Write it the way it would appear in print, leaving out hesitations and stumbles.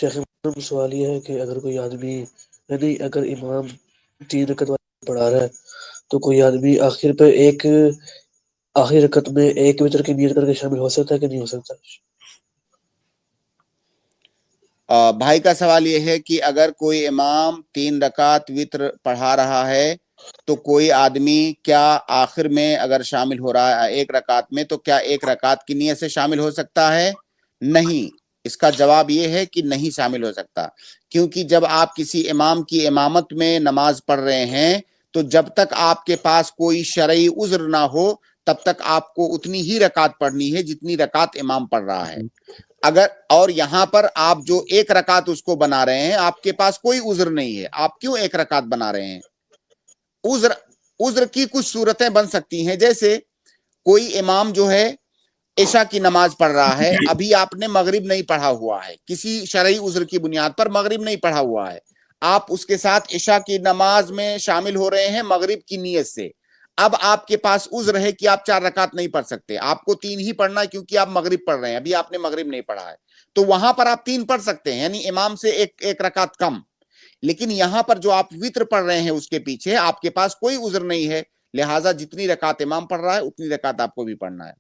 شیخ سوال یہ ہے کہ اگر کوئی آدمی یعنی اگر امام 3 رکعت پڑھا رہا ہے تو کوئی آدمی آخری رکعت میں ایک وتر کی نیت کر کے شامل ہو سکتا ہے کہ نہیں ہو سکتا؟ بھائی کا سوال یہ ہے کہ اگر کوئی امام 3 رکعت وتر پڑھا رہا ہے تو کوئی آدمی کیا آخر میں اگر شامل ہو رہا ہے 1 رکعت میں تو کیا 1 رکعت کی نیت سے شامل ہو سکتا ہے؟ نہیں، اس کا جواب یہ ہے کہ نہیں شامل ہو سکتا، کیونکہ جب آپ کسی امام کی امامت میں نماز پڑھ رہے ہیں تو جب تک آپ کے پاس کوئی شرعی عذر نہ ہو تب تک آپ کو اتنی ہی رکعت پڑھنی ہے جتنی رکعت امام پڑھ رہا ہے۔ اور یہاں پر آپ جو 1 رکعت اس کو بنا رہے ہیں، آپ کے پاس کوئی عذر نہیں ہے، آپ کیوں 1 رکعت بنا رہے ہیں؟ عذر کی کچھ صورتیں بن سکتی ہیں، جیسے کوئی امام جو ہے عشاء کی نماز پڑھ رہا ہے، ابھی آپ نے مغرب نہیں پڑھا ہوا ہے، کسی شرعی عذر کی بنیاد پر مغرب نہیں پڑھا ہوا ہے، آپ اس کے ساتھ عشاء کی نماز میں شامل ہو رہے ہیں مغرب کی نیت سے۔ اب آپ کے پاس عذر ہے کہ آپ 4 رکعت نہیں پڑھ سکتے، آپ کو 3 ہی پڑھنا ہے کیونکہ آپ مغرب پڑھ رہے ہیں، ابھی آپ نے مغرب نہیں پڑھا ہے، تو وہاں پر آپ 3 پڑھ سکتے ہیں، یعنی امام سے ایک رکعت کم۔ لیکن یہاں پر جو آپ وتر پڑھ رہے ہیں اس کے پیچھے آپ کے پاس کوئی عذر نہیں ہے، لہٰذا جتنی رکعت امام پڑھ رہا ہے اتنی رکعت آپ کو بھی پڑھنا ہے۔